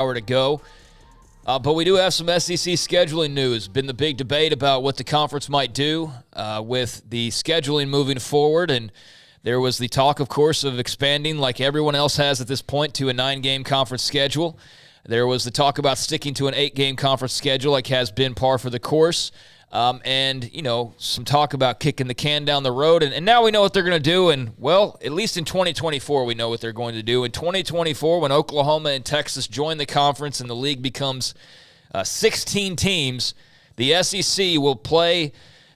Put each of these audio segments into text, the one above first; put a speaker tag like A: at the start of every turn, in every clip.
A: hour to go. But we do have some SEC scheduling news. Been the big debate about what the conference might do with the scheduling moving forward. And there was the talk, of course, of expanding like everyone else has at this point to a 9-game conference schedule. There was the talk about sticking to an 8-game conference schedule like has been par for the course. And, some talk about kicking the can down the road. And now we know what they're going to do. And, well, at least in 2024, we know what they're going to do. In 2024, when Oklahoma and Texas join the conference and the league becomes 16 teams, the SEC will play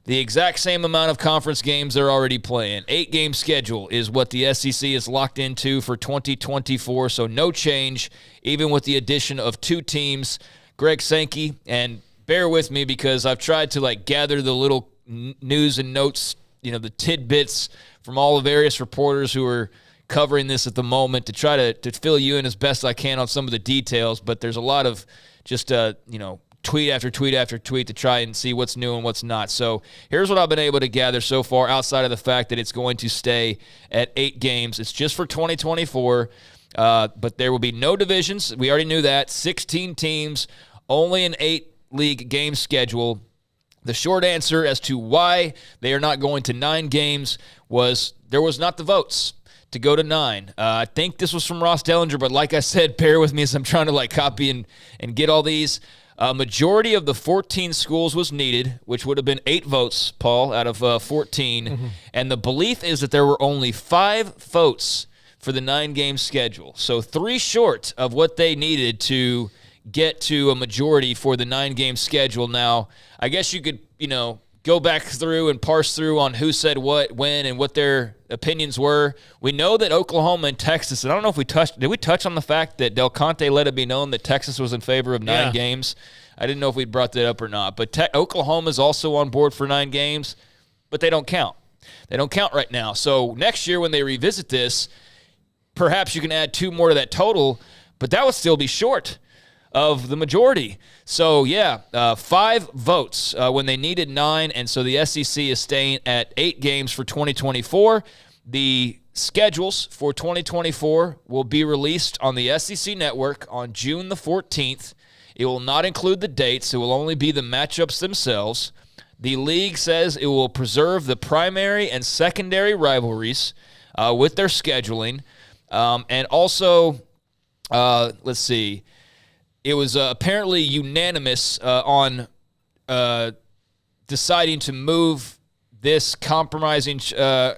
A: the exact same amount of conference games they're already playing. 8-game schedule is what the SEC is locked into for 2024, so no change, even with the addition of 2 teams. Greg Sankey, and bear with me because I've tried to gather the little news and notes, the tidbits from all the various reporters who are covering this at the moment to try to fill you in as best I can on some of the details, but there's a lot of just, tweet after tweet after tweet to try and see what's new and what's not. So here's what I've been able to gather so far outside of the fact that it's going to stay at 8 games. It's just for 2024, but there will be no divisions. We already knew that. 16 teams, only an 8-league game schedule. The short answer as to why they are not going to 9 games was there was not the votes to go to 9. I think this was from Ross Dellinger, but like I said, bear with me as I'm trying to copy and get all these. A majority of the 14 schools was needed, which would have been 8 votes, Paul, out of 14. Mm-hmm. And the belief is that there were only 5 votes for the 9-game schedule. So 3 short of what they needed to get to a majority for the 9-game schedule. Now, I guess you could, go back through and parse through on who said what, when, and what their opinions were. We know that Oklahoma and Texas, and I don't know if did we touch on the fact that Del Conte let it be known that Texas was in favor of 9 games? I didn't know if we brought that up or not. But Oklahoma's also on board for 9 games, but they don't count. They don't count right now. So next year when they revisit this, perhaps you can add 2 more to that total, but that would still be short of the majority. So, 5 votes when they needed 9, and so the SEC is staying at 8 games for 2024. The schedules for 2024 will be released on the SEC Network on June the 14th. It will not include the dates. It will only be the matchups themselves. The league says it will preserve the primary and secondary rivalries with their scheduling. And also, let's see, it was apparently unanimous on deciding to move this compromising. I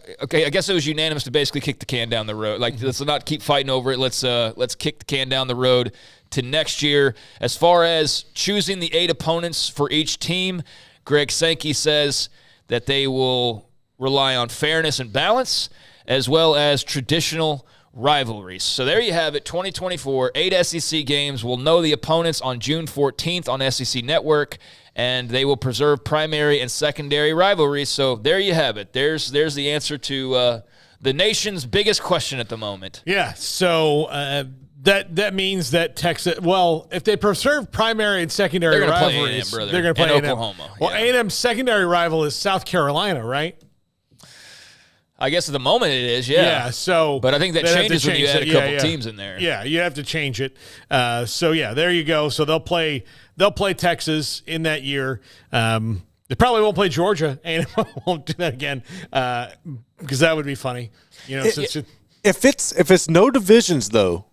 A: guess it was unanimous to basically kick the can down the road. Let's not keep fighting over it. Let's kick the can down the road to next year. As far as choosing the 8 opponents for each team, Greg Sankey says that they will rely on fairness and balance as well as traditional rivalries. So there you have it, 2024, 8 SEC games. We'll know the opponents on June 14th on SEC Network, and they will preserve primary and secondary rivalries. So there you have it. There's the answer to the nation's biggest question at the moment.
B: Yeah, so that means that Texas, well, if they preserve primary and secondary rivalries,
A: they're
B: going to play A&M.
A: Oklahoma.
B: Well, A&M's secondary rival is South Carolina, right?
A: I guess at the moment it is, yeah.
B: So,
A: but I think that changes when you add a couple teams in there.
B: Yeah, you have to change it. There you go. So they'll play Texas in that year. They probably won't play Georgia, and won't do that again because that would be funny.
C: If it's no divisions though,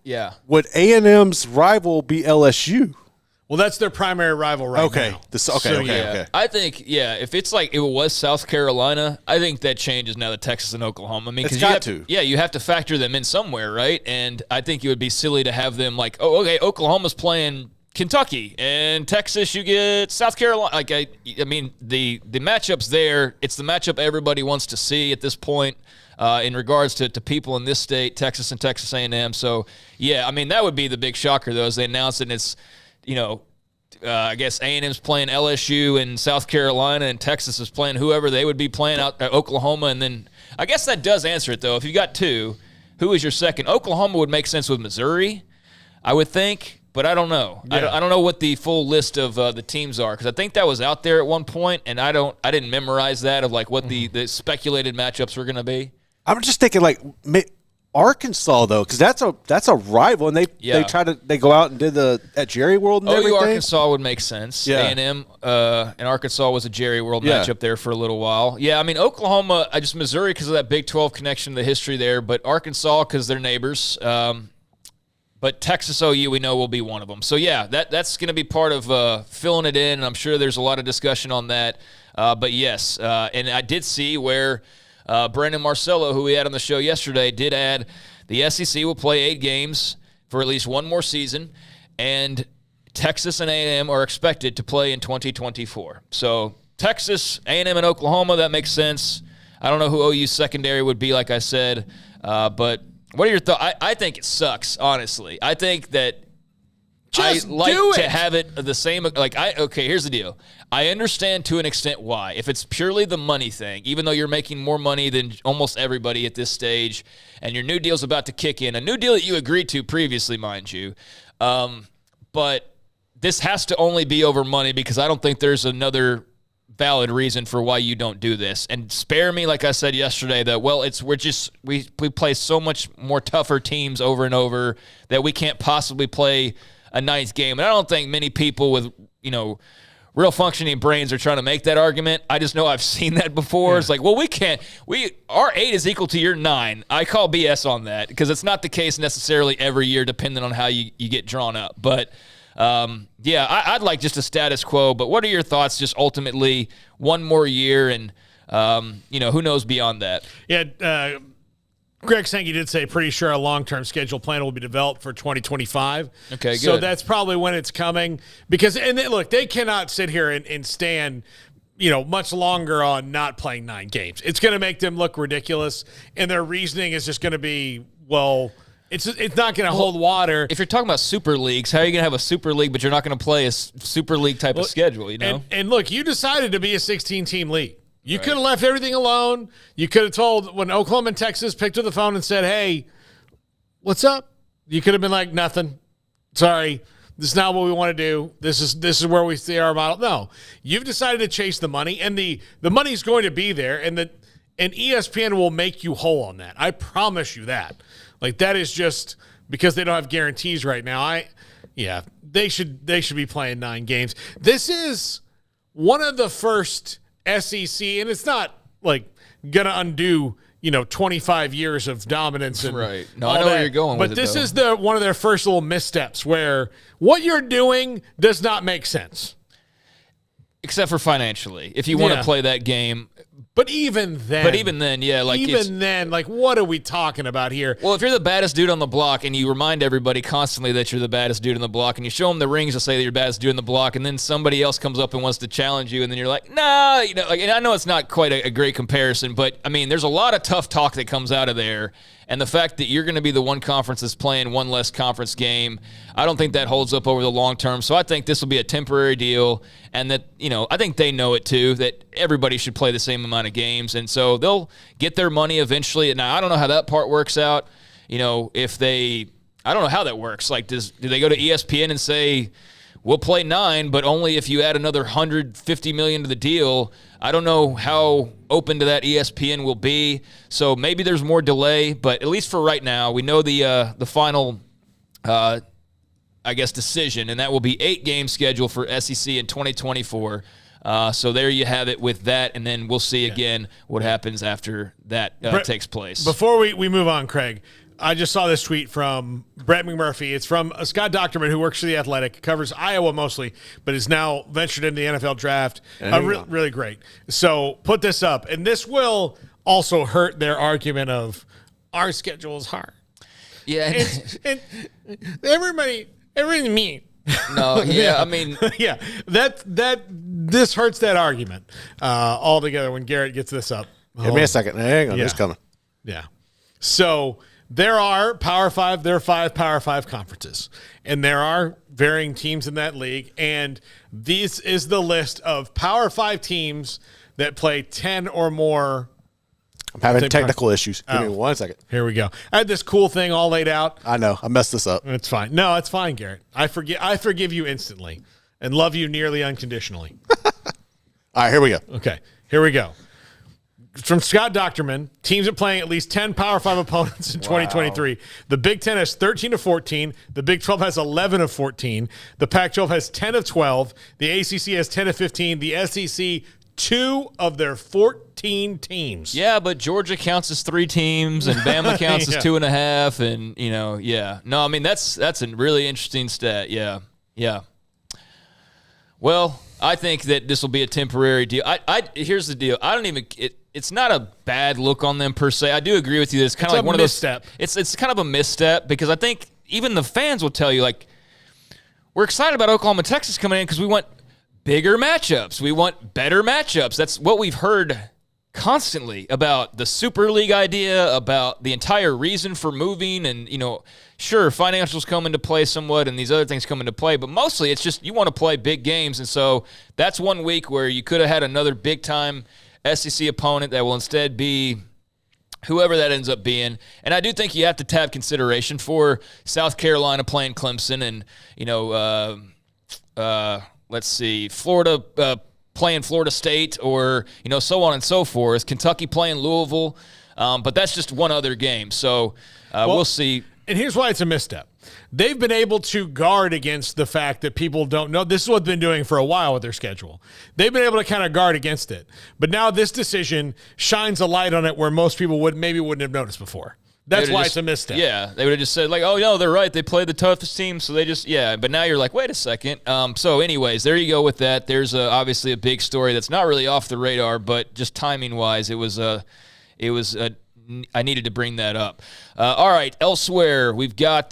C: would A&M's rival be LSU?
B: Well, that's their primary rival right now.
C: Okay.
A: I think, if it's like it was South Carolina, I think that changes now to Texas and Oklahoma. I mean,
C: it's got to.
A: Yeah, you have to factor them in somewhere, right? And I think it would be silly to have them Oklahoma's playing Kentucky, and Texas, you get South Carolina. I mean, the matchups there, it's the matchup everybody wants to see at this point in regards to people in this state, Texas and Texas A&M. So, I mean, that would be the big shocker, though, as they announce it, and it's, I guess A&M's playing LSU in South Carolina, and Texas is playing whoever they would be playing out at Oklahoma. And then I guess that does answer it, though. If you got 2, who is your second? Oklahoma would make sense with Missouri, I would think, but I don't know. Yeah. I don't know what the full list of the teams are, because I think that was out there at one point, and I didn't memorize that of what the speculated matchups were going to be.
C: I'm just thinking Arkansas though, because that's a rival, and they go out and did at Jerry World and everything.
A: Arkansas would make sense.
C: Yeah.
A: A&M and Arkansas was a Jerry World matchup there for a little while. Yeah, I mean Oklahoma, just Missouri because of that Big 12 connection, the history there, but Arkansas because they're neighbors. But Texas OU, we know, will be one of them. So, yeah, that's going to be part of filling it in, and I'm sure there's a lot of discussion on that. But, yes, and I did see where Brandon Marcello, who we had on the show yesterday, did add the SEC will play 8 games for at least one more season, and Texas and A&M are expected to play in 2024. So, Texas, A&M, and Oklahoma, that makes sense. I don't know who OU's secondary would be, like I said, but – what are your thoughts? I think it sucks, honestly. I think that
B: Just
A: I like
B: do it.
A: to have it the same. Okay, here's the deal. I understand to an extent why. If it's purely the money thing, even though you're making more money than almost everybody at this stage, and your new deal's about to kick in, a new deal that you agreed to previously, mind you, but this has to only be over money because I don't think there's another valid reason for why you don't do this. And spare me, like I said yesterday, that we play so much more tougher teams over and over that we can't possibly play a ninth game. And I don't think many people with real functioning brains are trying to make that argument. I just know I've seen that before. Yeah. It's like, well, our 8 is equal to your 9. I call BS on that because it's not the case necessarily every year, depending on how you get drawn up. But I'd like just a status quo, but what are your thoughts just ultimately one more year and, who knows beyond that?
B: Yeah, Greg Sankey did say pretty sure a long-term schedule plan will be developed for 2025.
A: Okay, good.
B: So that's probably when it's coming because, they cannot sit here and stand, much longer on not playing 9 games. It's going to make them look ridiculous, and their reasoning is just going to be, it's not going to hold water.
A: If you're talking about super leagues, how are you going to have a super league, but you're not going to play a super league type of schedule,
B: And look, you decided to be a 16-team league. You could have left everything alone. You could have told when Oklahoma and Texas picked up the phone and said, hey, what's up? You could have been like, nothing. Sorry. This is not what we want to do. This is where we see our model. No. You've decided to chase the money, and the money's going to be there, and ESPN will make you whole on that. I promise you that. Like, that is just because they don't have guarantees right now. They should be playing 9 games. This is one of the first SEC, and it's not like gonna undo 25 years of dominance and
A: right. No, I know where you're going with it.
B: But this is one of their first little missteps where what you're doing does not make sense,
A: except for financially. If you want to play that game.
B: But even then, what are we talking about here?
A: Well, if you're the baddest dude on the block and you remind everybody constantly that you're the baddest dude on the block and you show them the rings to say that you're the baddest dude on the block and then somebody else comes up and wants to challenge you and then you're like, nah, and I know it's not quite a great comparison, but, I mean, there's a lot of tough talk that comes out of there. And the fact that you're going to be the one conference that's playing one less conference game, I don't think that holds up over the long term. So I think this will be a temporary deal, and that, I think they know it too, that everybody should play the same amount of games. And so they'll get their money eventually. Now, I don't know how that part works out. I don't know how that works. Like, do they go to ESPN and say, we'll play 9, but only if you add another $150 million to the deal? I don't know how open to that ESPN will be. So maybe there's more delay, but at least for right now, we know the final, decision, and that will be 8-game schedule for SEC in 2024. So there you have it with that, and then we'll see again what happens after that takes place.
B: Before we move on, Craig, I just saw this tweet from Brett McMurphy. It's from Scott Docterman, who works for The Athletic, covers Iowa mostly, but is now ventured into the NFL draft. Really great. So put this up, and this will also hurt their argument of our schedule is hard.
A: Yeah.
B: And everybody's mean.
A: No, yeah, I mean.
B: Yeah, this hurts that argument altogether when Garrett gets this up.
C: Give me a second. Hang on, it's coming.
B: Yeah. So there are Power 5, there are 5 Power 5 conferences, and there are varying teams in that league, and this is the list of Power 5 teams that play 10 or more.
C: I'm having technical issues. Give me 1 second.
B: Here we go. I had this cool thing all laid out.
C: I know. I messed this up.
B: It's fine. No, it's fine, Garrett. I forgive you instantly and love you nearly unconditionally.
C: All right, here we go.
B: Okay, here we go. from Scott Docterman, teams are playing at least 10 Power 5 opponents in 2023. The Big Ten has 13 of 14. The Big 12 has 11 of 14. The Pac-12 has 10 of 12. The ACC has 10 of 15. The SEC, 2 of their 14 teams.
A: Yeah, but Georgia counts as 3 teams, and Bama counts as 2.5, and yeah. No, I mean that's a really interesting stat. Yeah. Well, I think that this will be a temporary deal. Here's the deal. I don't even. It's not a bad look on them per se. I do agree with you. It's kind of like one of those.
B: Misstep.
A: It's kind of a misstep because I think even the fans will tell you, like, we're excited about Oklahoma, Texas coming in because we want bigger matchups. We want better matchups. That's what we've heard constantly about the Super League idea, about the entire reason for moving, and sure, financials come into play somewhat, and these other things come into play, but mostly it's just you want to play big games, and so that's one week where you could have had another big-time SEC opponent that will instead be whoever that ends up being. And I do think you have to have consideration for South Carolina playing Clemson and, let's see, Florida playing Florida State or, so on and so forth. Kentucky playing Louisville. But that's just one other game. So we'll see.
B: And here's why it's a misstep. They've been able to guard against the fact that people don't know. This is what they've been doing for a while with their schedule. They've been able to kind of guard against it. But now this decision shines a light on it where most people wouldn't have noticed before. That's why it's a misstep.
A: Yeah, they would have just said, like, oh, no, they're right. They play the toughest team, so they just, yeah. But now you're like, wait a second. So anyways, there you go with that. There's obviously a big story that's not really off the radar, but just timing-wise, I needed to bring that up. All right, elsewhere, we've got